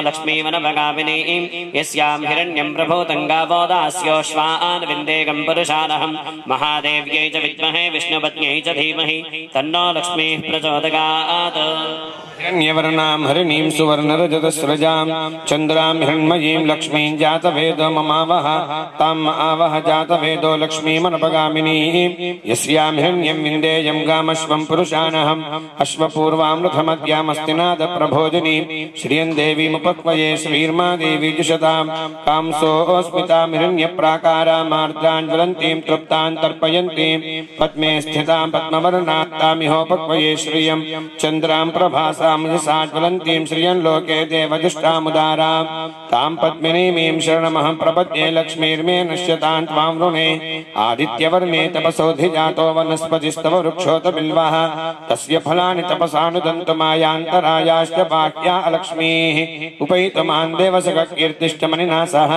लक्ष्मीमनभगामिनीं यस्यां हिरण्यं प्रभूतं गावो दास्योश्वान् विन्देगं पुरुषानहं महादेव्यै च विद्महे विष्णुपत्न्यै च धीमहि तन्नो लक्ष्मीः प्रचोदयात् हिरण्यवर्णां हरिणीं सुवर्णरजतस्रजां चन्द्रां हिरण्मयीं लक्ष्मीं जातवेदो ममावह ताम् आवह जातवेदो लक्ष्मीमनपगामिनीं यस्यां हिरण्यं विन्देयं गामश्वं पुरुषानहम् अश्वपूर्वामृतमद्यामस्तिनादप्रभोजिनीं श्रियं देवीमुपक्वये श्रीर्मा देवी जुषतां कांसोऽस्मितां हिरण्यप्राकारामार्द्रां ज्वलन्तीं तृप्तां तर्पयन्तीं पद्मे स्थितां पद्मवर्णात्तामिहोपक्वये श्रियं चन्द्रां प्रभासां ज्वलन्तीं श्रियं लोके देवजुष्टामुदारां तां पद्मिनीमीं शरणमहं प्रपद्ये लक्ष्मीर्मे नश्यतां त्वां वृणे आदित्यवर्णे तपसोऽधिजातो वनस्पतिस्तव वृक्षोत बिल्वः तस्य फलानि तपसानुदन्तमायान्तरायाश्च बाह्या अलक्ष्मीः उपैतमां देवसखकीर्तिश्च मणिना सह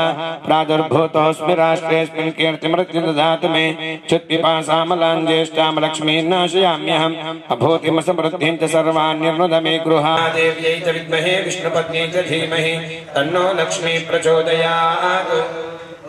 प्रादुर्भूतोऽस्मि राष्ट्रेऽस्मिन् कीर्तिमृत्यु ददातु मे च्युत्पिपासामलां ज्येष्ठां लक्ष्मीर्नाशयाम्यहम् अभूतिमसमृद्धिं च सर्वाण्यर्नुद मे गृहादेव्यै च विद्महे विष्णुपत्न्यै च धीमहि तन्नो लक्ष्मी प्रचोदयात्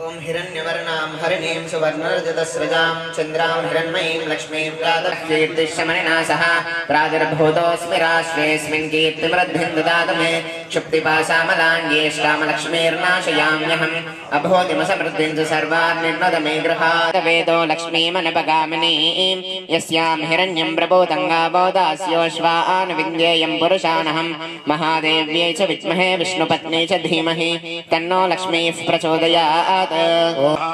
ओम हिरण्यवर्णां हरिणीं सुवर्णरजतस्रजां चन्द्रां हिरण्मयीं लक्ष्मीं प्रातःकीर्तिश्चमनिना सह प्रादुर्भूतोऽस्मि राष्ट्रेऽस्मिन् कीर्तिमृद्धिं ददातु मे क्षुप्तिपासामलां ज्येष्ठां लक्ष्मीर्नाशयाम्यहम् अभूतिमसमृद्धिं च सर्वान्निर्णद मे गृहात् वेदो लक्ष्मीमनपगामिनीं यस्यां हिरण्यं प्रभूतं गावो दास्योश्वान् विन्देयं पुरुषानहं महादेव्यै च विद्महे विष्णुपत्न्यै च धीमहि तन्नो लक्ष्मीः प्रचोदयात्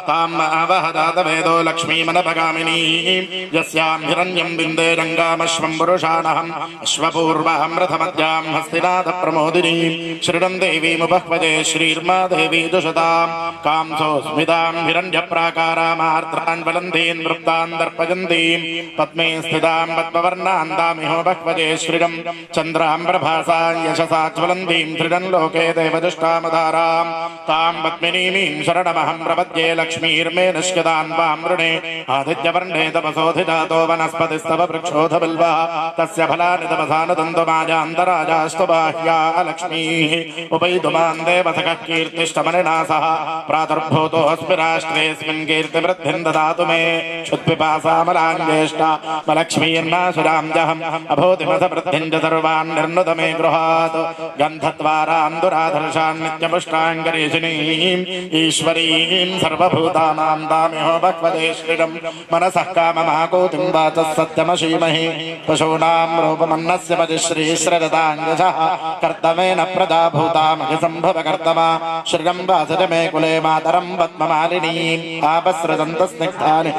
ताम् आवह जातवेदो लक्ष्मीमनपगामिनीं यस्यां हिरण्यं विन्देयं गामश्वं पुरुषानहम् अश्वपूर्वां रथमद्यां हस्तिनाथप्रमोदिनीं श्रियं देवीमुपह्वये श्रीर्मा देवी दुषतां कांसोऽस्मितां हिरण्यप्राकारामार्द्रां ज्वलन्तीं तृप्तां दर्पयन्तीं पद्मे स्थितां पद्मवर्णां तामिहोपह्वये श्रियं चन्द्रां प्रभासां यशसा ज्वलन्तीं श्रियं लोके देवजुष्टामुदारां तां पद्मिनीमीं शरणमहं प्रपद्ये लक्ष्मीर्मे नश्यतां त्वां वृणे आदित्यवर्णे तपसोऽधिजातो वनस्पतिस्तव वृक्षोऽथ बिल्वः तस्य फलानि तपसानुदन्तमायान्तराजास्तु बाह्या लक्ष्मीः उपैतुमां देवसखः कीर्तिश्चमनिना सह प्रादुर्भूतोऽस्मि राष्ट्रेऽस्मिन् कीर्तिवृद्धिं ददातु मे क्षुत्पिपासामलां ज्येष्ठा लक्ष्मीर्नाशुरां जहम् अभूतिमसमृद्धिं च सर्वान् निर्नुद मे गृहात् गन्धद्वारां दुराधर्षां नित्यपुष्टाङ्गरीषिणीम् ईश्वरीं सर्वभूतानां तामिहोपह्वये श्रियं मनसः काममाकूतिं वाचः सत्यमशीमहि पशूनां रूपमन्नस्य पतिश्रीश्रजताञ्जसः कर्तमेन प्रदा भूतामहिसम्भवकर्तमा श्रियं वासज मे कुले मातरं पद्ममालिनीम् आपसृजन्तस्निग्धानि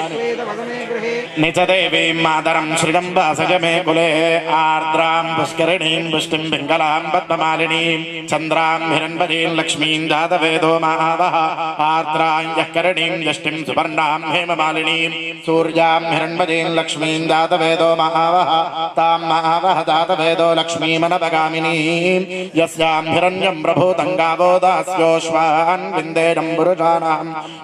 निच देवीं मातरं श्रियं वासज मे कुले आर्द्रां पुष्करिणीं पुष्टिं पिङ्गलां पद्ममालिनीं चन्द्रां हिरण्मयीं लक्ष्मीं जातवेदो महावः आर्द्रां यःकरणीं यष्टिं सुवर्णां हेममालिनीं सूर्यां हिरण्मयीं लक्ष्मीं जातवेदो महावः तां महावः जातवेदो लक्ष्मीमनपगामिनीं यस्यां हिरण्यं प्रभूतं गावो दास्योश्वान् विन्देयं पुरुषाणां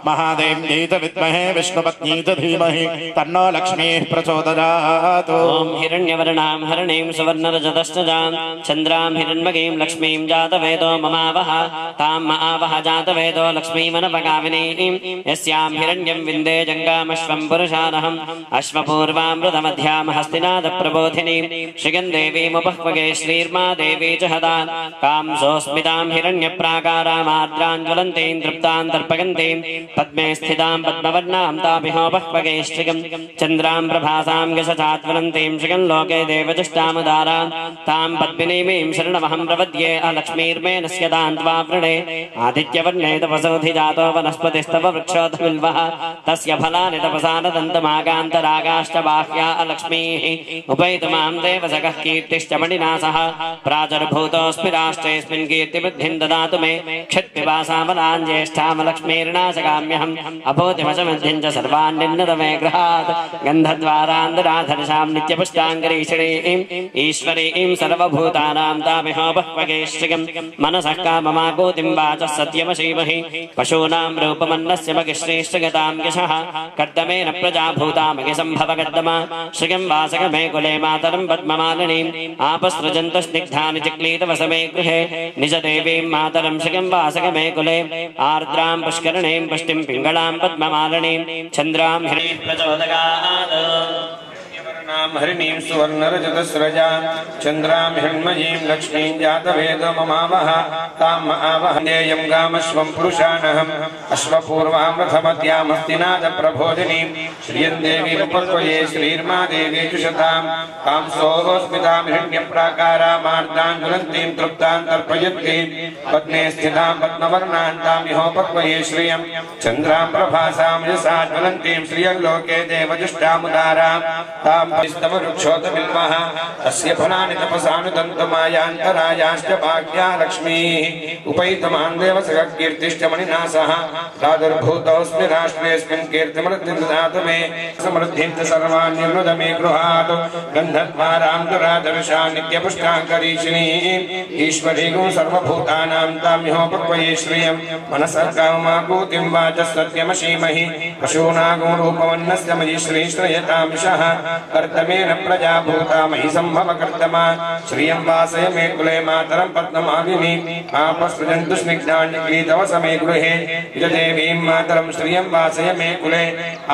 महादेव्यै च विद्महे विष्णुपत्न्यै च धीमहि तन्नो लक्ष्मीः प्रचोदयात् ओम हिरण्यवर्णां हरिणीं सुवर्णरजतस्रजां चन्द्रां हिरण्मयीं लक्ष्मीं जातवेदो ममावह ताम् आवह जातवेदो लक्ष्मीमनपगामिनीं यस्यां हिरण्यं विन्देयं गामश्वं पुरुषानहम् अश्वपूर्वामृतमध्यां हस्तिनादप्रबोधिनीं श्रियं देवीमुपह्वये श्रीर्मा देवी च हतां कांसोऽस्मितां हिरण्यप्राकारामार्द्रां ज्वलन्तीं तृप्तां तर्पयन्तीं पद्मे स्थितां पद्मवर्णां तामिहोपह्वये श्रियं चन्द्रां प्रभासां यशसा ज्वलन्तीं श्रियं लोके देवजुष्टामुदारां तां पद्मिनीमीं शरणमहं प्रपद्ये लक्ष्मीर्मे नश्यतां त्वां वृणे आदित्यवर्णे तपसोऽधिजातो वनस्पतिस्तव वृक्षोऽथ बिल्वः तस्य फलानि तपसानुदन्तमागान्तरागाश्च बाह्या लक्ष्मीः उपैतुमां देवसखः कीर्तिश्च मणिना सह प्रादुर्भूतोऽस्मि राष्ट्रेऽस्मिन् कीर्तिवृद्धिं ददातु मे क्षुत्पिपासामलां ज्येष्ठां लक्ष्मीर्नाशयाम्यहम् अभूतिमसमृद्धिं च सर्वान्निर्णद मे गृहात् गन्धद्वारान्तराधरसां नित्यपुष्टाङ्गरीषणीं ईश्वरीं सर्वभूतानां तामिहोपह्वगेश्रियं मनसः काममागोतिं वाचः सत्यमशीमहि पशूनां रूपमन्नस्य मगिश्रीश्चगतां यशः कर्दमेन प्रजाभूतामगिसम्भवकर्दमा श्रियं वासकमे कुले मातरं पद्ममालिनीम् आपसृजन्तु स्निग्धानि चिक्लीतवसमे गृहे निजदेवीं मातरं श्रियं वासकमे कुले आर्द्रां पुष्करणीं पुष्टिं पिङ्गलां पद्ममालिनीं चन्द्रां हिरण्यं प्रचोदयात् हरिणीं सुवर्णरजतस्रजां चन्द्रां हिरण्मयीं लक्ष्मीं जातवेदो ममावह ताम् आवह नेयं गामश्वं पुरुषाणहम् अश्वपूर्वां रथमत्यामस्तिनादप्रभोदिनीं श्रियं देवीमुपक्वये श्रीर्मा देवी जुषतां कांसोऽस्मितां हिरण्यप्राकारामार्द्रां ज्वलन्तीं तृप्तां तर्पयन्तीं पद्मे स्थितां पद्मवर्णां तामिहोपक्वये श्रियं चन्द्रां प्रभासां यशसा ज्वलन्तीं श्रियं लोके देवजुष्टामुदारां तां स्तववृक्षोतबिल्वः तस्य फलानि तपसानुदन्तमायान्तरायाश्च भाग्या लक्ष्मीः उपैतमान् देवसखकीर्तिश्च मणिनासः प्रादुर्भूतोऽस्मि राष्ट्रेऽस्मिन् कीर्तिमृद्धिं ददातु मे समृद्धिं च सर्वान् निर्नुद मे गृहात् गन्धद्वारां दुरादर्शां नित्यपुष्टाङ्करीषिणीं ईश्वरीं सर्वभूतानां तामिहोपक्वये श्रियं मनसः काममाकूतिं वाचः सत्यमशीमहि पशूनागो रूपवन्नस्य मयि श्रीश्रयतामिषः कर्तमेन प्रजाभूता मयि सम्भवकर्तमा श्रियं वासय मे कुले मातरं पद्ममालिनीं आपसृजन्तु स्निग्धान्यक्लीतवसमे गृहे निजदेवीं मातरं श्रियं वासय मे कुले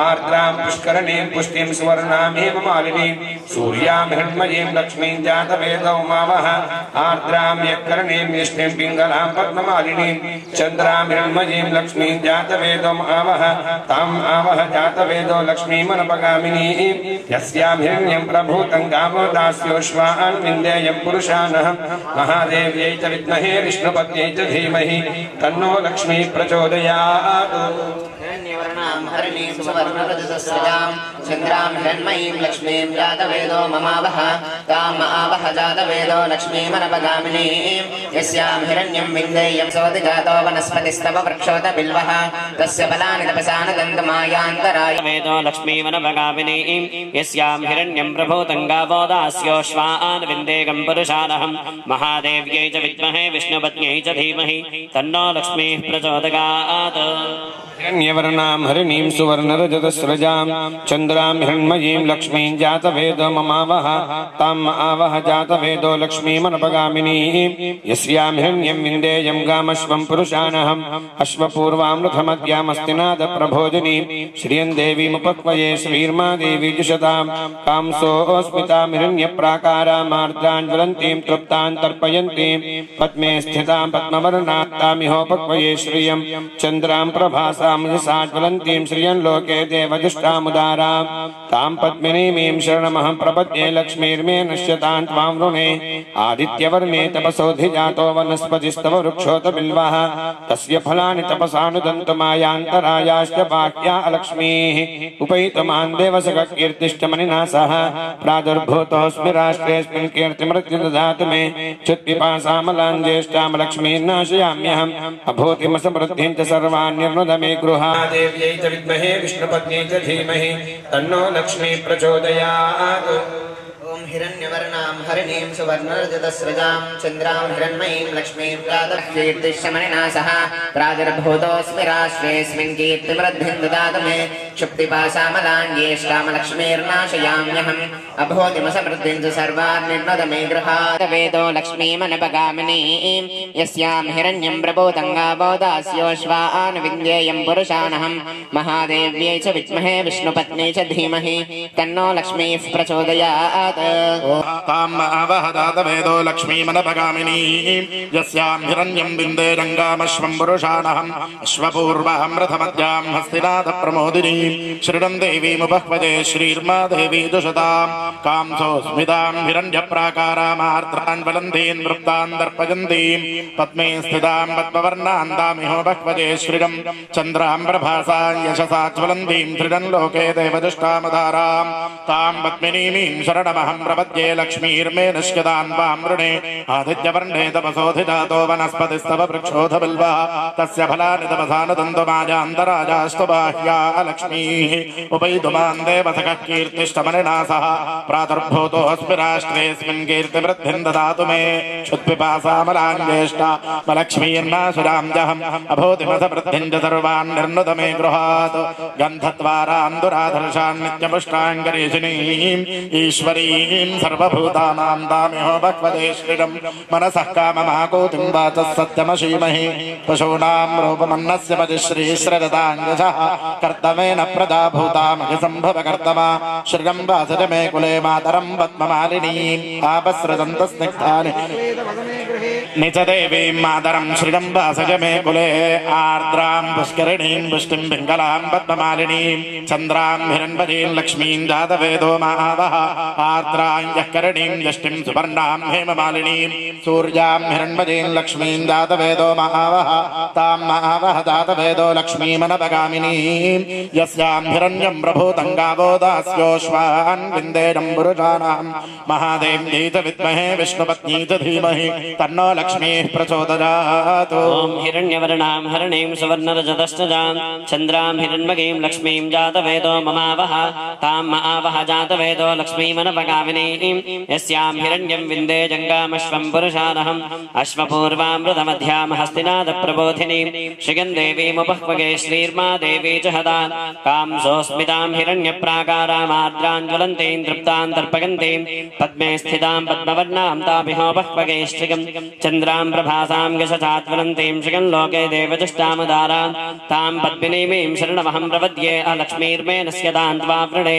आर्द्रां पुष्करणीं पुष्टिं सुवर्णां हेममालिनीं सूर्यां हिरण्मयीं लक्ष्मीं जातवेदौ मावह आर्द्रां यक्करणीं यष्टिं पिङ्गलां पद्ममालिनीं चन्द्रां हिरण्मयीं लक्ष्मीं जातवेदौ आवह ताम् आवह जातवेदो लक्ष्मीमनपगामिनीं यस्यां हिरण्यं प्रभूतं गावो दास्योश्वान् विन्देयं पुरुषानः महादेव्यै च विद्महे विष्णुपत्न्यै च धीमहि तन्नो लक्ष्मीः प्रचोदयात् हिरण्यवर्णां हरिणीं सुवर्णरजतस्रजां चन्द्रां हिरण्मयीं लक्ष्मीं जातवेदो ममावह ताम् आवह जातवेदो लक्ष्मीमनपगामिनीं यस्यां हिरण्यं विन्देयं सोऽति जातो वनस्पतिस्तव वृक्षोत बिल्वः तस्य फलानि तपसानुदन्तमायान्तराय वेदो लक्ष्मीमनपगामिनीं यस्यां हिरण्यं प्रभूतं गावो दास्योश्वान् विन्देगं पुरुषानहं महादेव्यै च विद्महे विष्णुपत्न्यै च धीमहि तन्नो लक्ष्मीः प्रचोदयात् हिरण्यवर्णां हरिणीं सुवर्णरजतस्रजां चन्द्रां हिरण्मयीं लक्ष्मीं जातवेदो ममावह ताम् आवह जातवेदो लक्ष्मीमनपगामिनीं यस्यां हिरण्यं विन्देयं गामश्वं पुरुषानहम् अश्वपूर्वां रथमद्यामस्तिनादप्रभोदिनीं श्रियं देवीमुपक्वये श्रीर्मा देवी जुषतां कांसोऽस्मितां हिरण्यप्राकारामार्द्रां ज्वलन्तीं तृप्तां तर्पयन्तीं पद्मे स्थितां पद्मवर्णां तामिहोपक्वये श्रियं चन्द्रां प्रभासां यशसा ज्वलन्तीं श्रियं लोके देवजुष्टामुदारां तां पद्मिनीमीं शरणमहं प्रपद्ये लक्ष्मीर्मे नश्यतां त्वां वृणे आदित्यवर्णे तपसोऽधिजातो वनस्पतिस्तव वृक्षोत बिल्वः तस्य फलानि तपसानुदन्तमायान्तरायाश्च बाह्या अलक्ष्मीः उपैतमान् देवसखकीर्तिश्च मणिनासः प्रादुर्भूतोऽस्मि राष्ट्रेऽस्मिन् कीर्तिमृद्धिं ददातु मे च्युत्पिपासामलां ज्येष्ठां लक्ष्मीर्नाशयाम्यहम् अभूतिमसमृद्धिं च सर्वान् निर्नुद मे गृहात् देव्यै च विद्महे विष्णुपत्न्यै च धीमहि तन्नो लक्ष्मीः प्रचोदयात् ॐ हिरण्यवर्णां हरिणीं सुवर्णरजतस्रजां चन्द्रां हिरण्मयीं लक्ष्मीं प्रातःकीर्तिश्च मणिनासः प्रादुर्भूतोऽस्मि राष्ट्रेऽस्मिन् कीर्तिमृद्धिं ददातु मे क्षुप्तिपासामलां ज्येष्ठां लक्ष्मीर्नाशयाम्यहम् अभूतिमसमृद्धिं च सर्वान् निर्नुद मे गृहात् वेदो लक्ष्मीमनपगामिनीं यस्यां हिरण्यं प्रभूतं गावो दास्योश्वान् विन्देयं पुरुषानहं महादेव्यै च विद्महे विष्णुपत्न्यै च धीमहि तन्नो लक्ष्मीः प्रचोदयात् ताम् आवह जातवेदो लक्ष्मीमनपगामिनीं यस्यां हिरण्यं बिन्देरङ्गामश्वं पुरुषाणहम् अश्वपूर्वां रथमद्यां हस्तिनाथप्रमोदिनीं श्रियं देवीमुपह्वये श्रीर्मा देवी दुषतां कांसोऽस्मितां हिरण्यप्राकारामार्द्रां ज्वलन्तीं तृप्तां दर्पयन्तीं पद्मे स्थितां पद्मवर्णां तामिहोपह्वये श्रियं चन्द्रां प्रभासां यशसा ज्वलन्तीं श्रियं लोके देवजुष्टामुदारां तां पद्मिनीमीं शरणमहं प्रपद्ये लक्ष्मीर्मे निष्यदान् वां वृणे आदित्यवर्णे तपसोऽधिजातो वनस्पतिस्तव वृक्षोऽथ बिल्वः तस्य फलानि तपसानुदन्तमाजान्तराजास्तु बाह्या लक्ष्मीः उपैतुमान् देवसखः कीर्तिष्टमनिना सह प्रादुर्भूतोऽस्मि राष्ट्रेऽस्मिन् कीर्तिवृद्धिं ददातु मे क्षुत्पिपासामलाञ्जेष्टा लक्ष्मीर्नाशुरां जहम् अभूतिमथ वृद्धिं च सर्वान् निर्नुत मे गृहात् गन्धद्वारान् दुराधर्षान् नित्यपुष्टाङ्गरीषिणीम् ईश्वरीं सर्वभूतानां तामिहो भक्वते श्रियम् मनसः काममाकूतिं वाचः सत्यमशीमहि पशूनां रूपमन्नस्य पतिश्रीश्ररताङ्गजः कर्तमेन प्रजा भूतामहिसम्भव कर्तमा श्रियं वासज मे कुले मातरं पद्ममालिनीम् आपसृजन्तस्निग्धानि निच देवीं मातरं श्रियं वासज मे कुले आर्द्रां पुष्करिणीं पुष्टिं पिङ्गलां पद्ममालिनीं चन्द्रां हिरण्मयीं लक्ष्मीं जातवेदो महावः आर्द्रां यःकरणीं यष्टिं सुवर्णां हेममालिनीं सूर्यां हिरण्मयीं लक्ष्मीं जातवेदो महावः तां महावः जातवेदो लक्ष्मीमनपगामिनीं यस्यां हिरण्यं प्रभूतं गावो दास्योश्वान् विन्देनं पुरुषाणां महादेव्यै च विद्महे विष्णुपत्न्यै च धीमहि तन्नो लक्ष्मीः प्रचोदयात्। ॐ हिरण्यवर्णां हरिणीं सुवर्णरजतश्चजां चन्द्रां हिरण्मयीं लक्ष्मीं जातवेदो ममावः तां महावः जातवेदो लक्ष्मीमनपगामिनीं यस्यां हिरण्यं विन्दे जङ्गामश्वं पुरुषानहम् अश्वपूर्वामृतमध्यां हस्तिनादप्रबोधिनीं श्रियं देवीमुपह्वगे श्रीर्मा देवी च हदा कां सोऽस्मितां हिरण्यप्राकारामार्द्रां ज्वलन्तीं तृप्तां तर्पयन्तीं पद्मे स्थितां पद्मवर्णां ताभिहोपह्वगे श्रियं चन्द्रां प्रभासां यशचाज्वलन्तीं श्रियं लोके देवजुष्टामुदारां तां पद्मिनीमीं शरणमहं प्रपद्ये अलक्ष्मीर्मे नस्यदां त्वा वृणे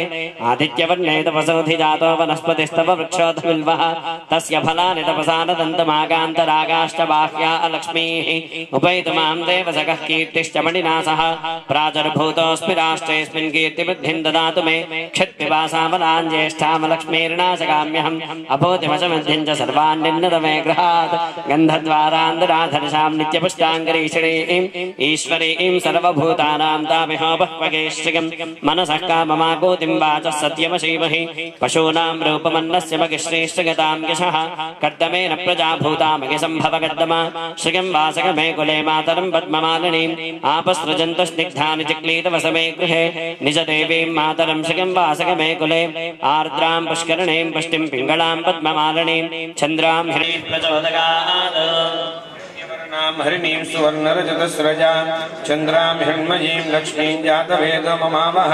आदित्यवर्णे तपसोऽधिजातो वनस्पतिस्तव वृक्षोऽथ बिल्वः तस्य फलानि तपसानदन्तमागान्तरागाश्च बाह्या अलक्ष्मीः उपैतुमां देवसखः कीर्तिश्च मणिना सह प्राचुर्भूतोऽस्मि राष्ट्रेऽस्मिन् कीर्तिवृद्धिं ददातु मे क्षित्पिपासामलाञ्ज्येष्ठामलक्ष्मीर्नाशकाम्यहम् अभूतिमशमध्यं च सर्वान् निन्नत मे गृहात् गन्धद्वारान्दराधर्षां नित्यपुष्टाङ्गरीषिणीं ईश्वरीं सर्वभूतानां तामिहोपह्वगे श्रियं मनसः काममाकूतिं वाचः सत्यमशीमहि पशूनां रूपमन्नस्य मगिश्रीश्रगतां यशः कर्दमेन प्रजाभूतामगिसम्भव कर्दमा श्रियं वासक मे कुले मातरं पद्ममालिनीम् आपसृजन्तु स्निग्धानि चिक्लीतवसमे गृहे निज देवीं मातरं श्रियं वासक मे कुले आर्द्रां पुष्करणीं पुष्टिं पिङ्गलां पद्ममालिनीं चन्द्रां हिरण्यं प्रचोदयात्। हरिणीं सुवर्णरजतस्रजां चन्द्रां हिरण्मयीं लक्ष्मीं जातवेदो ममावः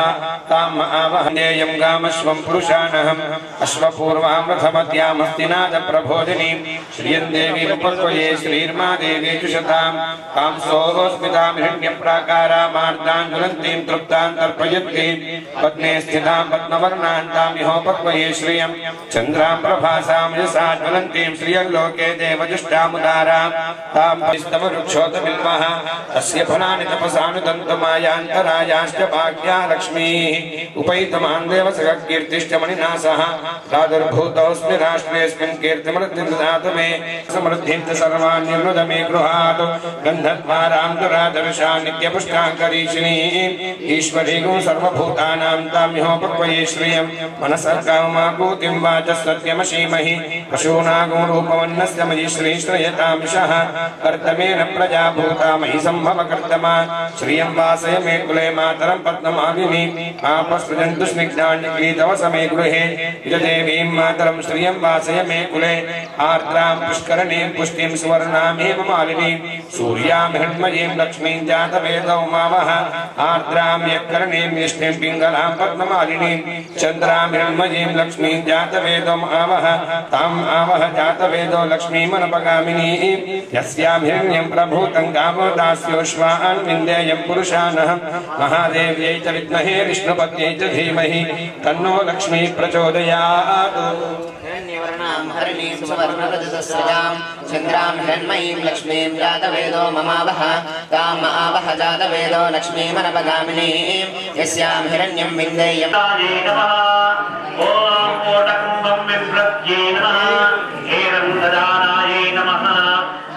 तां महावः देयं गामश्वं पुरुषानहम् अश्वपूर्वां रथमत्यां हस्तिनादप्रबोधिनीं श्रियं देवीमुपह्वये श्रीर्मा देवी च शतां तां सोऽस्मितां हिरण्यप्राकारामार्द्रां ज्वलन्तीं तृप्तां तर्पयन्तीं पद्मे स्थितां पद्मवर्णां तामिहोपह्वये श्रियं चन्द्रां प्रभासां यशा ज्वलन्तीं श्रियं लोके देवजुष्टामुदारां तां स्तव वृक्षोऽथ बिल्वः तस्य फलानि तपसानुदन्तमायान्तरायाश्च भाग्या लक्ष्मीः उपैतमान् देवसखः कीर्तिश्च मणिना सह प्रादुर्भूतोऽस्मि राष्ट्रेऽस्मिन् कीर्तिमृद्धिं ददातु मे समृद्धिं च सर्वान् निर्नुत मे गृहात् गन्धद्वारां दुराधर्षां नित्यपुष्टाङ्गरीषिणीम् ईश्वरीं सर्वभूतानां तामिहोपह्वये श्रियं मनसः काममाकूतिं वाचः सत्यमशीमहि पशूनागो रूपवन्नस्य मयि श्रीश्रयतांशः कर्तमेन प्रजा भूतामहि सम्भव कर्तमा श्रियं वासय मे कुले मातरं पद्ममालिनीं आपसृजन्तु स्निग्धान्यक्लीतवसमे गृहे देवीं मातरं श्रियं वासय मे कुले आर्द्रां पुष्करणीं पुष्टिं सुवर्णां हेममालिनीं सूर्यां हिरण्मयीं लक्ष्मीं जातवेदो मावः आर्द्रां यःकरणीं यष्टिं पिङ्गलां पद्ममालिनीं चन्द्रां हिरण्मयीं लक्ष्मीं जातवेदो मावः तां आवह जातवेदो लक्ष्मीमनपगामिनीं यस्यां हिरण्यं प्रभूतं गावो दास्योश्वान् विन्देयं पुरुषानहम् महादेव्यै च विद्महे विष्णुपत्न्यै च धीमहि तन्नो लक्ष्मीः प्रचोदयात्। हिरण्यवर्णां हरिणीं सुवर्णरजतस्रजां चन्द्रां हिरण्मयीं लक्ष्मीं जातवेदो ममावः तां महावः जातवेदो लक्ष्मीमनपगामिनीं यस्यां हिरण्यं विन्देयं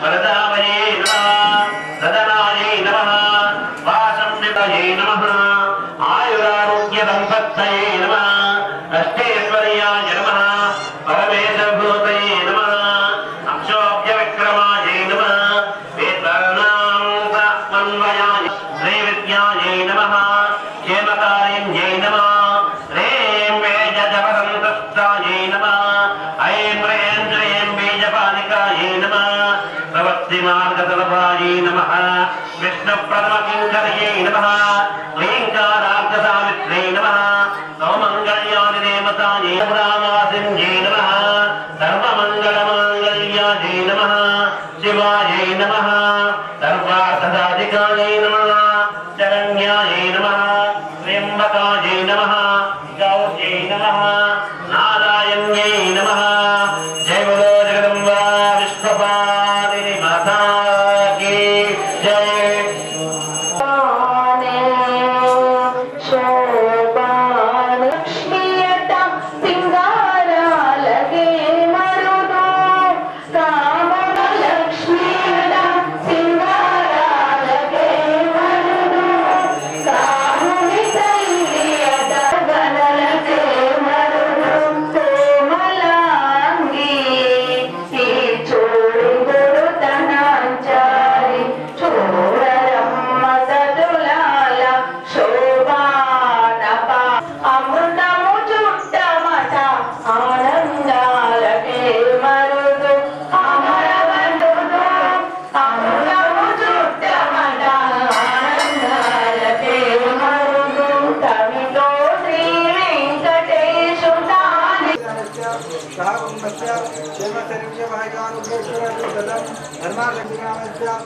वरदावये नमः सदनाये नमः वासंवितये नमः आयुरारोग्य संपत्तये नमः अष्टेश्वर्याय नमः नमः विष्णुप्रथमकिङ्कर्यै नमः क्लीङ्कारार्धसावित्र्यै नमः सौमङ्गल्यादिदेवतायै रामासिंह्यै नमः सर्वमङ्गलमाङ्गल्यायै नमः शिवायै नमः सर्वार्थसाधिकायै नमः शरण्यायै नमः त्र्यम्बकायै नमः गौर्यै नमः नारायण्यै नमः जय बोलो जगदम्बा विश्वपालिनी माता की जय।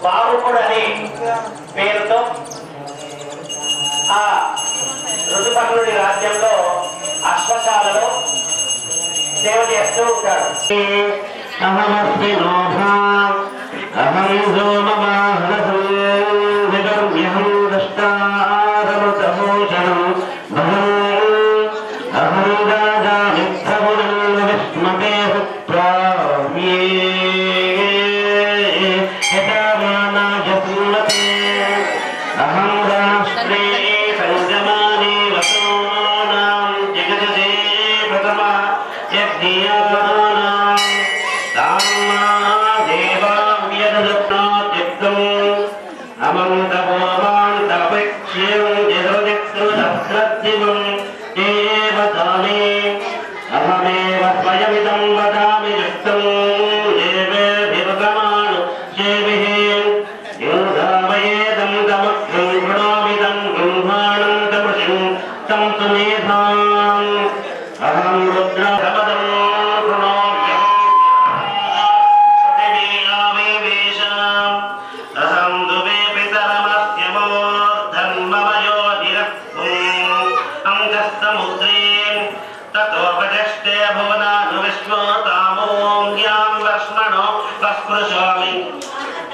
బావుకుడు అనే పేరుతో ఆ ఋతుపర్ణుడి రాజ్యంలో అశ్వశాలలో సేవ చేస్తూ ఉంటాడు. అహమస్మి నోభాం అహం సోమవాహనసం విగమ్యహం దష్టారమతభూషణం భవం అహం దాదామి ప్రభుణం విస్మతే సుప్రామ్యే अहं राष्ट्रे संगमाने वसूनां जगजते प्रथमा यज्ञानां ताम्मा देवाव्यदत्नात्युक्तम् अमन्तपोमान्तपक्ष्यं जगजकृतसत्यं एव दाने अहमेव स्वयमिदं वदामि युक्तं देवेभिर्गमानु शेभिः योधावयेदं तमक्तं गुणामिदं ब्रह्माणं तमृषं तं तु मेधाम् अहं रुद्रसमदं पृथिवीयावेवेशाम् अहं दुवे पितरमस्य मोर्धन्ममयोधिरक्तुम् अङ्कस्तमुद्रे ततोपजष्टे भुवनानु विश्वतामोऽङ्ग्यां वर्ष्मणो वस्पृशामि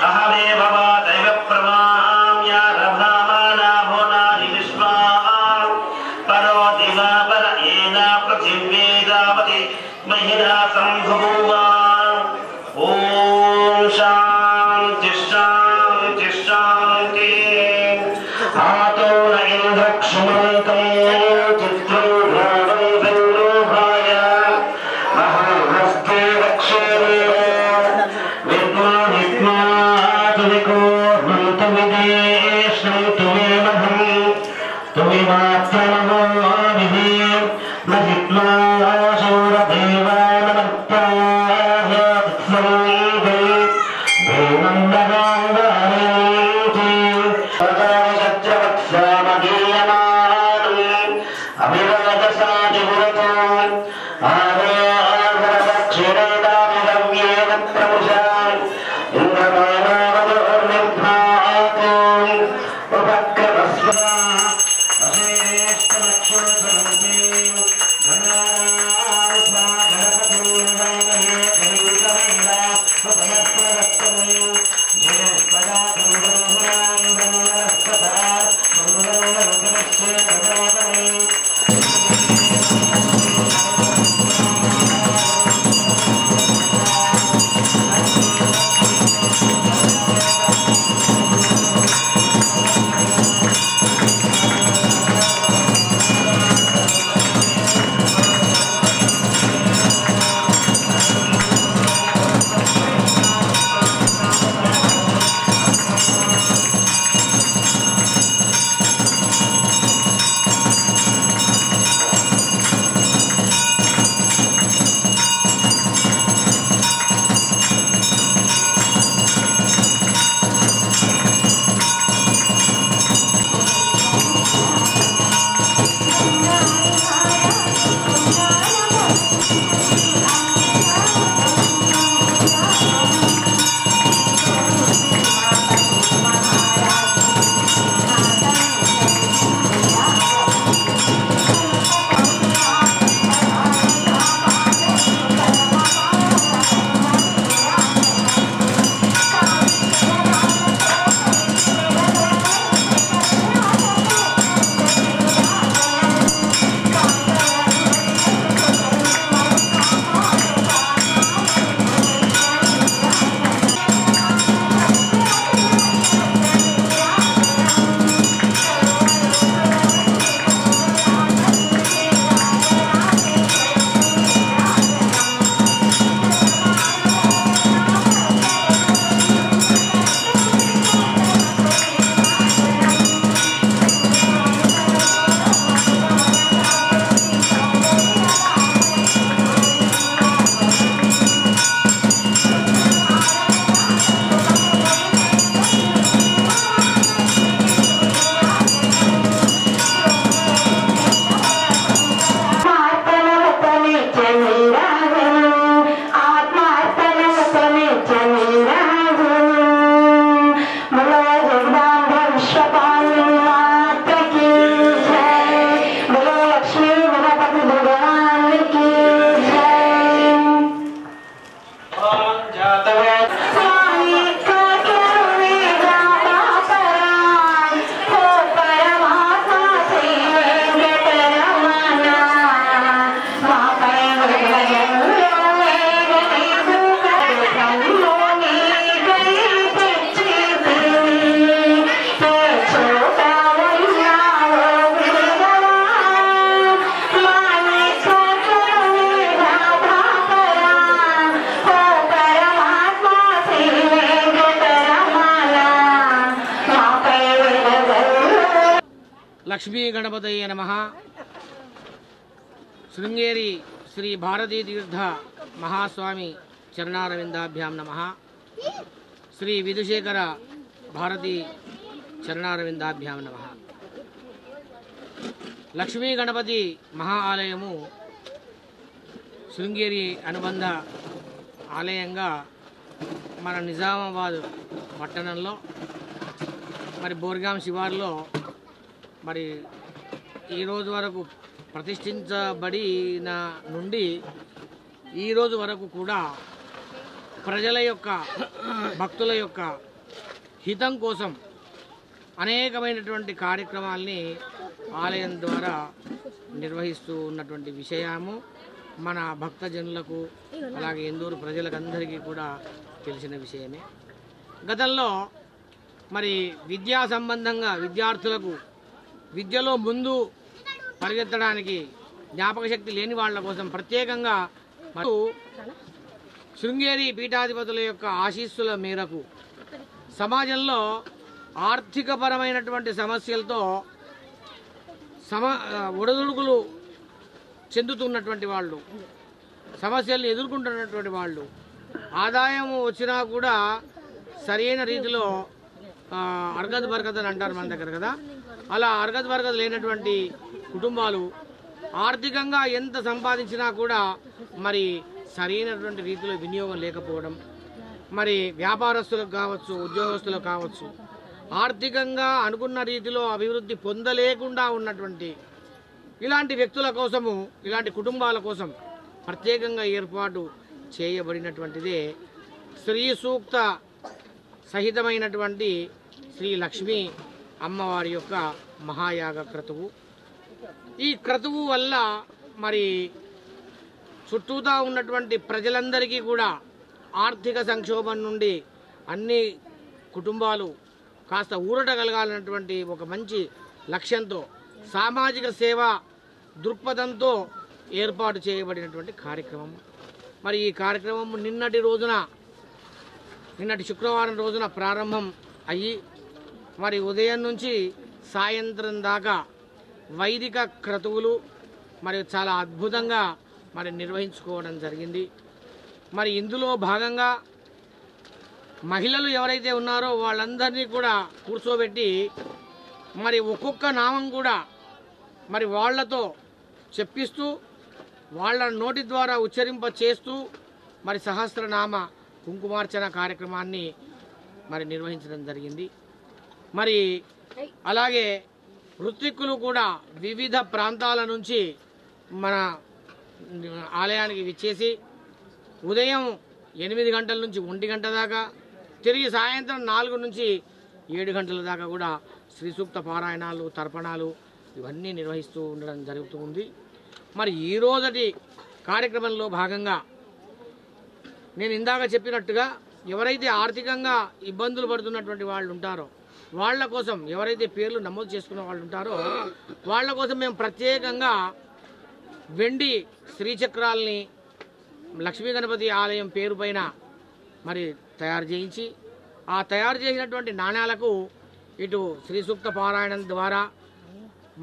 अहमेव दैव प्रमाम्यारभामाना भुवनानि विश्वा परो दिवा पर येना पृथिव्येदावति महिला सम्भुव ॐ शान्ति शान्ति शान्ति आतो न इन्द्रक्षुमन्तं चित्रं भावं संलोभाय महाहस्ते रक्षेणे विद्मा तुमिको हन्तु विदेशं तुमेमहं तुमिमात्रमहो विधि न हित्वा शूरदेवानमत्याह्यत्संगं भूमं नगाङ्गारन्ति सत्रवत्सामगीयमानम् अभिवदसादिपुरताम् आरोहरदक्षिणेदामिदव्येन प्रमुषाम् इन्द्रमानावदोर्निर्भातम् లక్ష్మీ గణపతయే నమః. శృంగేరి శ్రీ భారతీ తీర్థ మహాస్వామి చరణారవిందాభ్యాం నమః. శ్రీ విధుశేఖర భారతీ చరణారవిందాభ్యాం నమః. లక్ష్మీ గణపతి మహా ఆలయము శృంగేరి అనుబంధ ఆలయంగా మన నిజామాబాద్ పట్టణంలో మరి బోర్గాం శివార్లో మరి ఈరోజు వరకు ప్రతిష్ఠించబడిన నుండి ఈరోజు వరకు కూడా ప్రజల యొక్క భక్తుల యొక్క హితం కోసం అనేకమైనటువంటి కార్యక్రమాల్ని ఆలయం ద్వారా నిర్వహిస్తూ ఉన్నటువంటి విషయము మన భక్తజనులకు అలాగే ఎందూరు ప్రజలకు అందరికీ కూడా తెలిసిన విషయమే. గతంలో మరి విద్యా సంబంధంగా విద్యార్థులకు విద్యలో ముందు పరిగెత్తడానికి జ్ఞాపక శక్తి లేని వాళ్ళ కోసం ప్రత్యేకంగా మరియు శృంగేరి పీఠాధిపతుల యొక్క ఆశీస్సుల మేరకు సమాజంలో ఆర్థికపరమైనటువంటి సమస్యలతో ఒడిదుడుకులు చెందుతున్నటువంటి వాళ్ళు, సమస్యలను ఎదుర్కొంటున్నటువంటి వాళ్ళు, ఆదాయం వచ్చినా కూడా సరైన రీతిలో అర్గద్ బర్గద్ అని అంటారు మన దగ్గర కదా, అలా అర్గద్ బర్గద్ లేనటువంటి కుటుంబాలు ఆర్థికంగా ఎంత సంపాదించినా కూడా మరి సరైనటువంటి రీతిలో వినియోగం లేకపోవడం, మరి వ్యాపారస్తులకు కావచ్చు ఉద్యోగస్తులకు కావచ్చు ఆర్థికంగా అనుకున్న రీతిలో అభివృద్ధి పొందలేకుండా ఉన్నటువంటి ఇలాంటి వ్యక్తుల కోసము, ఇలాంటి కుటుంబాల కోసం ప్రత్యేకంగా ఏర్పాటు చేయబడినటువంటిదే శ్రీ సూక్త సహితమైనటువంటి శ్రీ లక్ష్మీ అమ్మవారి యొక్క మహాయాగ క్రతువు. ఈ క్రతువు వల్ల మరి చుట్టూతా ఉన్నటువంటి ప్రజలందరికీ కూడా ఆర్థిక సంక్షోభం నుండి అన్ని కుటుంబాలు కాస్త ఊరట కలగాలన్నటువంటి ఒక మంచి లక్ష్యంతో సామాజిక సేవా దృక్పథంతో ఏర్పాటు చేయబడినటువంటి కార్యక్రమం. మరి ఈ కార్యక్రమం నిన్నటి శుక్రవారం రోజున ప్రారంభం అయ్యి మరి ఉదయం నుంచి సాయంత్రం దాకా వైదిక క్రతువులు మరి చాలా అద్భుతంగా మరి నిర్వహించుకోవడం జరిగింది. మరి ఇందులో భాగంగా మహిళలు ఎవరైతే ఉన్నారో వాళ్ళందరినీ కూడా కూర్చోబెట్టి మరి ఒక్కొక్క నామం కూడా మరి వాళ్లతో చెప్పిస్తూ వాళ్ళ నోటి ద్వారా ఉచ్చరింప చేస్తూ మరి సహస్రనామ కుంకుమార్చన కార్యక్రమాన్ని మరి నిర్వహించడం జరిగింది. మరి అలాగే ఋత్విక్కులు కూడా వివిధ ప్రాంతాల నుంచి మన ఆలయానికి విచ్చేసి ఉదయం 8 గంటల నుంచి 1 గంట దాకా తిరిగి సాయంత్రం 4 నుంచి 7 గంటల దాకా కూడా శ్రీ సూక్త పారాయణాలు తర్పణాలు ఇవన్నీ నిర్వహిస్తూ ఉండడం జరుగుతూ ఉంది. మరి ఈ రోజటి కార్యక్రమంలో భాగంగా నేను ఇందాక చెప్పినట్టుగా ఎవరైతే ఆర్థికంగా ఇబ్బందులు పడుతున్నటువంటి వాళ్ళు ఉంటారో వాళ్ళ కోసం, ఎవరైతే పేర్లు నమోదు చేసుకున్న వాళ్ళు ఉంటారో వాళ్ళ కోసం మేము ప్రత్యేకంగా వెండి శ్రీచక్రాలని లక్ష్మీ గణపతి ఆలయం పేరు పైన మరి తయారు చేయించి ఆ తయారు చేసినటువంటి నాణ్యాలకు ఇటు శ్రీ సూక్త పారాయణం ద్వారా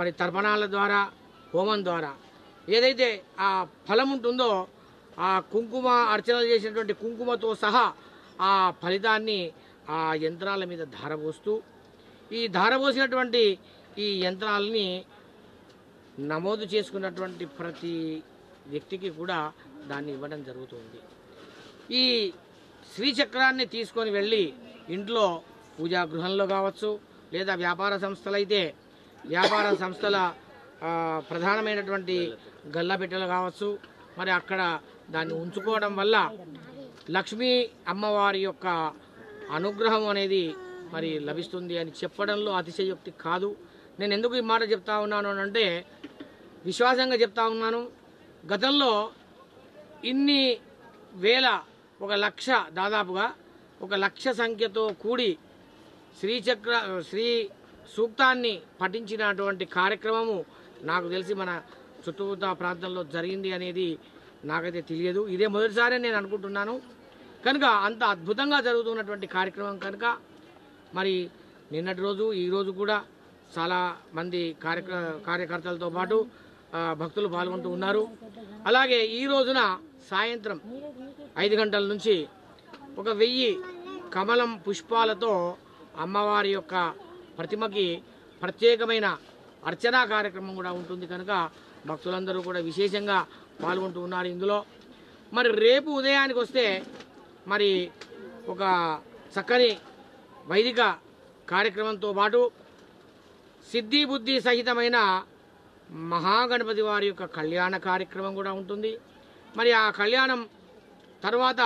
మరి తర్పణాల ద్వారా హోమం ద్వారా ఏదైతే ఆ ఫలం ఉంటుందో ఆ కుంకుమ అర్చనలు చేసినటువంటి కుంకుమతో సహా ఆ ఫలితాన్ని ఆ యంత్రాల మీద ధారపోస్తూ ఈ ధారపోసినటువంటి ఈ యంత్రాలని నమోదు చేసుకున్నటువంటి ప్రతి వ్యక్తికి కూడా దాన్ని ఇవ్వడం జరుగుతుంది. ఈ శ్రీచక్రాన్ని తీసుకొని వెళ్ళి ఇంట్లో పూజా గృహంలో కావచ్చు లేదా వ్యాపార సంస్థలైతే వ్యాపార సంస్థల ప్రధానమైనటువంటి గల్లపెట్టెలు కావచ్చు మరి అక్కడ దాన్ని ఉంచుకోవడం వల్ల లక్ష్మీ అమ్మవారి యొక్క అనుగ్రహం అనేది మరి లభిస్తుంది అని చెప్పడంలో అతిశయోక్తి కాదు. నేను ఎందుకు ఈ మాట చెప్తా ఉన్నాను అంటే విశ్వాసంగా చెప్తా ఉన్నాను. గతంలో ఇన్ని వేల 1,00,000 దాదాపుగా 1,00,000 సంఖ్యతో కూడి శ్రీ సూక్తాన్ని పఠించినటువంటి కార్యక్రమము నాకు తెలిసి మన చుట్టూతా ప్రాంతంలో జరిగింది అనేది నాకైతే తెలియదు. ఇదే మొదటిసారి నేను అనుకుంటున్నాను. కనుక అంత అద్భుతంగా జరుగుతున్నటువంటి కార్యక్రమం కనుక మరి నిన్నటి రోజు ఈరోజు కూడా చాలా మంది కార్యకర్తలతో పాటు భక్తులు పాల్గొంటూ ఉన్నారు. అలాగే ఈ రోజున సాయంత్రం 5 గంటల నుంచి 1000 కమలం పుష్పాలతో అమ్మవారి యొక్క ప్రతిమకి ప్రత్యేకమైన అర్చనా కార్యక్రమం కూడా ఉంటుంది కనుక భక్తులందరూ కూడా విశేషంగా పాల్గొంటూ ఉన్నారు ఇందులో. మరి రేపు ఉదయానికి వస్తే మరి ఒక చక్కని వైదిక కార్యక్రమంతో పాటు సిద్ధి బుద్ధి సహితమైన మహాగణపతి వారి యొక్క కళ్యాణ కార్యక్రమం కూడా ఉంటుంది. మరి ఆ కళ్యాణం తర్వాత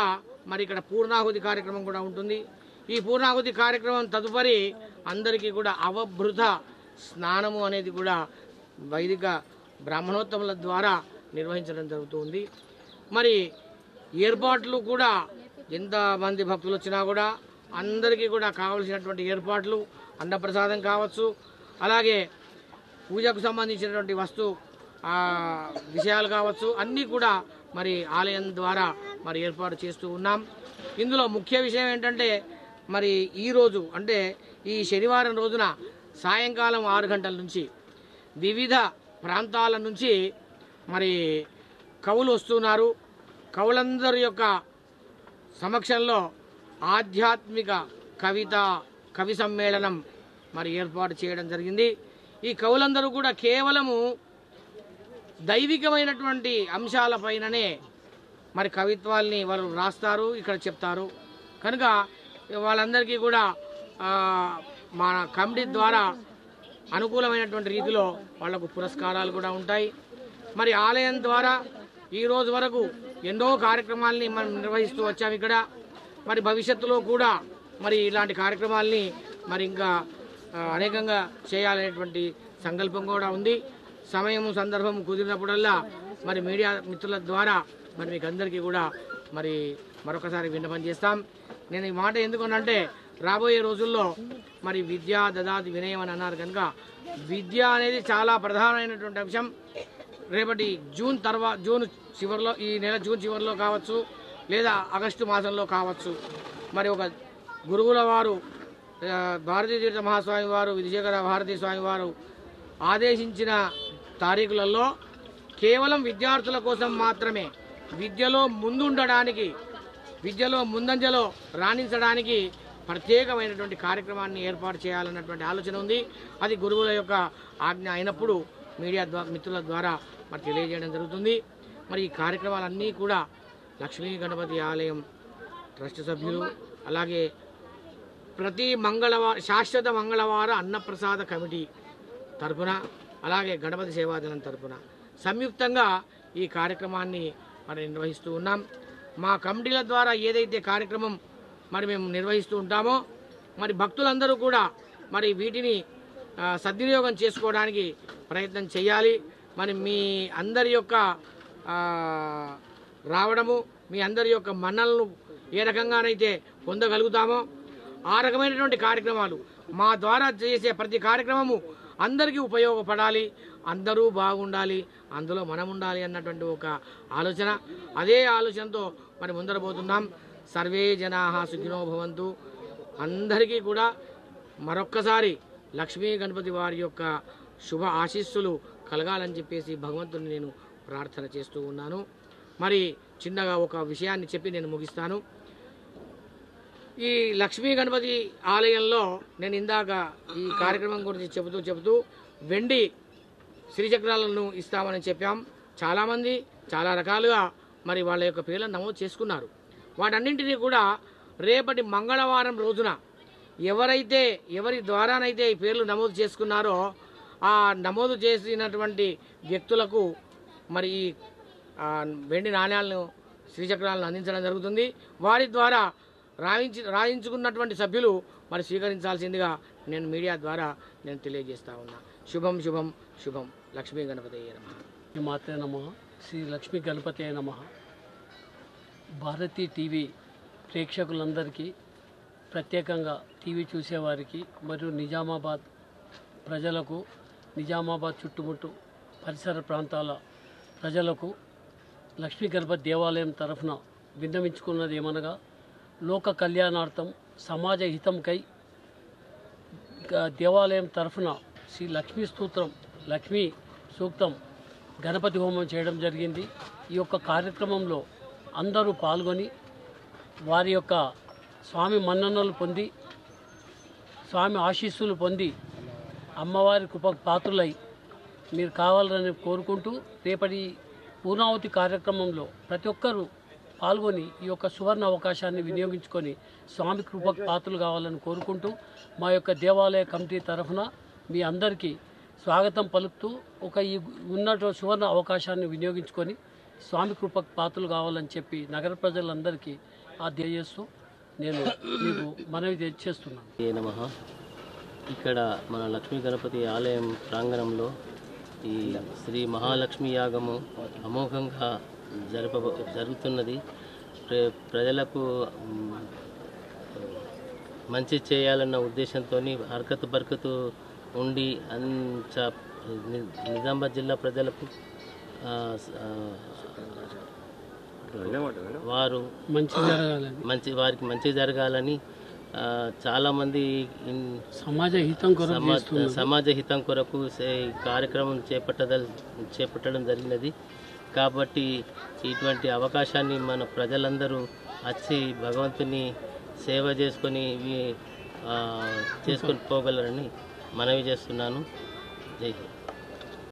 మరి ఇక్కడ పూర్ణాహుతి కార్యక్రమం కూడా ఉంటుంది. ఈ పూర్ణాహుతి కార్యక్రమం తదుపరి అందరికీ కూడా అవభృత స్నానము అనేది కూడా వైదిక బ్రాహ్మణోత్తముల ద్వారా నిర్వహించడం జరుగుతుంది. మరి ఏర్పాట్లు కూడా ఎంతమంది భక్తులు వచ్చినా కూడా అందరికీ కూడా కావలసినటువంటి ఏర్పాట్లు, అన్నప్రసాదం కావచ్చు, అలాగే పూజకు సంబంధించినటువంటి విషయాలు కావచ్చు, అన్నీ కూడా మరి ఆలయం ద్వారా మరి ఏర్పాటు చేస్తూ ఉన్నాం. ఇందులో ముఖ్య విషయం ఏంటంటే మరి ఈరోజు అంటే ఈ శనివారం రోజున సాయంకాలం 6 గంటల నుంచి వివిధ ప్రాంతాల నుంచి మరి కవులు వస్తున్నారు. కవులందరి యొక్క సమక్షంలో ఆధ్యాత్మిక కవి సమ్మేళనం మరి ఏర్పాటు చేయడం జరిగింది. ఈ కవులందరూ కూడా కేవలము దైవికమైనటువంటి అంశాలపైననే మరి కవిత్వాల్ని వాళ్ళు రాస్తారు, ఇక్కడ చెప్తారు కనుక వాళ్ళందరికీ కూడా మన కమిటీ ద్వారా అనుకూలమైనటువంటి రీతిలో వాళ్లకు పురస్కారాలు కూడా ఉంటాయి. మరి ఆలయం ద్వారా ఈ రోజు వరకు ఎన్నో కార్యక్రమాలని మనం నిర్వహిస్తూ వచ్చాము ఇక్కడ. మరి భవిష్యత్తులో కూడా మరి ఇలాంటి కార్యక్రమాలని మరి ఇంకా అనేకంగా చేయాలనేటువంటి సంకల్పం కూడా ఉంది. సమయం సందర్భం కుదిరినప్పుడల్లా మరి మీడియా మిత్రుల ద్వారా మరి మీకు అందరికీ కూడా మరి మరొకసారి విన్నపం చేస్తాం. నేను ఈ మాట ఎందుకనంటే రాబోయే రోజుల్లో మరి విద్య దదాతి వినయం అని అన్నారు కనుక విద్య అనేది చాలా ప్రధానమైనటువంటి అంశం. రేపటి జూన్ చివరిలో, ఈ నెల జూన్ చివరిలో కావచ్చు లేదా ఆగస్టు మాసంలో కావచ్చు, మరి ఒక గురువుల వారు భారతీ తీర్థ మహాస్వామి వారు, విధుశేఖర భారతీ స్వామి వారు ఆదేశించిన తారీఖులలో కేవలం విద్యార్థుల కోసం మాత్రమే విద్యలో ముందుండడానికి, విద్యలో ముందంజలో రాణించడానికి ప్రత్యేకమైనటువంటి కార్యక్రమాన్ని ఏర్పాటు చేయాలన్నటువంటి ఆలోచన ఉంది. అది గురువుల యొక్క ఆజ్ఞ అయినప్పుడు మీడియా మిత్రుల ద్వారా మరి తెలియజేయడం జరుగుతుంది. మరి ఈ కార్యక్రమాలన్నీ కూడా లక్ష్మీ గణపతి ఆలయం ట్రస్ట్ సభ్యులు, అలాగే ప్రతి శాశ్వత మంగళవార అన్నప్రసాద కమిటీ తరపున, అలాగే గణపతి సేవాదళం తరపున సంయుక్తంగా ఈ కార్యక్రమాన్ని మరి నిర్వహిస్తూ ఉన్నాం. మా కమిటీల ద్వారా ఏదైతే కార్యక్రమం మరి మేము నిర్వహిస్తూ ఉంటామో మరి భక్తులందరూ కూడా మరి వీటిని సద్వినియోగం చేసుకోవడానికి ప్రయత్నం చేయాలి. మరి మీ అందరి యొక్క రావడము, మీ అందరి యొక్క మన్నలను ఏ రకంగానైతే పొందగలుగుతామో ఆ రకమైనటువంటి కార్యక్రమాలు మా ద్వారా చేసే ప్రతి కార్యక్రమము అందరికీ ఉపయోగపడాలి, అందరూ బాగుండాలి, అందులో మనం ఉండాలి అన్నటువంటి ఒక ఆలోచన. అదే ఆలోచనతో మరి ముందరపోతున్నాం. సర్వే జనాః సుఖినో భవంతు. అందరికీ కూడా మరొక్కసారి లక్ష్మీ గణపతి వారి యొక్క శుభ ఆశీస్సులు కలగాలని చెప్పేసి భగవంతుని నేను ప్రార్థన చేస్తూ ఉన్నాను. మరి చిన్నగా ఒక విషయాన్ని చెప్పి నేను ముగిస్తాను. ఈ లక్ష్మీ గణపతి ఆలయంలో నేను ఇందాక ఈ కార్యక్రమం గురించి చెబుతూ వెండి శ్రీచక్రాలను ఇస్తామని చెప్పాం. చాలామంది చాలా రకాలుగా మరి వాళ్ళ యొక్క పేర్లను నమోదు చేసుకున్నారు. వాటన్నింటినీ కూడా రేపటి మంగళవారం రోజున ఎవరి ద్వారానైతే ఈ పేర్లు నమోదు చేసుకున్నారో ఆ నమోదు చేసినటువంటి వ్యక్తులకు మరి ఈ వెండి నాణ్యాలను శ్రీచక్రాలను అందించడం జరుగుతుంది. వారి ద్వారా రాయించుకున్నటువంటి సభ్యులు మరి స్వీకరించాల్సిందిగా నేను మీడియా ద్వారా నేను తెలియజేస్తా ఉన్నా. శుభం శుభం శుభం. లక్ష్మీ గణపతయే నమః. మాతే నమః. శ్రీ లక్ష్మీ గణపతయే నమః. భారతీ టీవీ ప్రేక్షకులందరికీ, ప్రత్యేకంగా టీవీ చూసేవారికి మరియు నిజామాబాద్ ప్రజలకు, నిజామాబాద్ చుట్టుముట్టు పరిసర ప్రాంతాల ప్రజలకు లక్ష్మీ గణపతి దేవాలయం తరఫున విన్నవించుకున్నది ఏమనగా, లోక కళ్యాణార్థం సమాజ హితంకై దేవాలయం తరఫున శ్రీ లక్ష్మీ స్తోత్రం, లక్ష్మీ సూక్తం, గణపతి హోమం చేయడం జరిగింది. ఈ యొక్క కార్యక్రమంలో అందరూ పాల్గొని వారి యొక్క స్వామి మన్ననలు పొంది, స్వామి ఆశీస్సులు పొంది, అమ్మవారి కృపకు పాత్రులై మీరు కావాలని కోరుకుంటూ, రేపటి పూర్ణావతి కార్యక్రమంలో ప్రతి ఒక్కరూ పాల్గొని ఈ యొక్క సువర్ణ అవకాశాన్ని వినియోగించుకొని స్వామి కృపకు పాత్రలు కావాలని కోరుకుంటూ, మా యొక్క దేవాలయ కమిటీ తరఫున మీ అందరికీ స్వాగతం పలుకుతూ, ఈ ఉన్నటువంటి సువర్ణ అవకాశాన్ని వినియోగించుకొని స్వామి కృపకు పాత్రలు కావాలని చెప్పి నగర ప్రజలందరికీ తెలియజేస్తూ నేను మీకు మనవి చేస్తున్నాను. నమః. ఇక్కడ మన లక్ష్మీ గణపతి ఆలయం ప్రాంగణంలో ఈ శ్రీ మహాలక్ష్మి యాగము అమోఘంగా జరుగుతున్నది. ప్రజలకు మంచి చేయాలన్న ఉద్దేశంతో హరకతు బరకతు ఉండి నిజామాబాద్ జిల్లా ప్రజలకు వారికి మంచి జరగాలని చాలామంది సమాజ హితం కొరకు కార్యక్రమం చేపట్టడం జరిగినది. కాబట్టి ఇటువంటి అవకాశాన్ని మన ప్రజలందరూ వచ్చి భగవంతుని సేవ చేసుకొని పోగలరని మనవి చేస్తున్నాను. జై హింద్.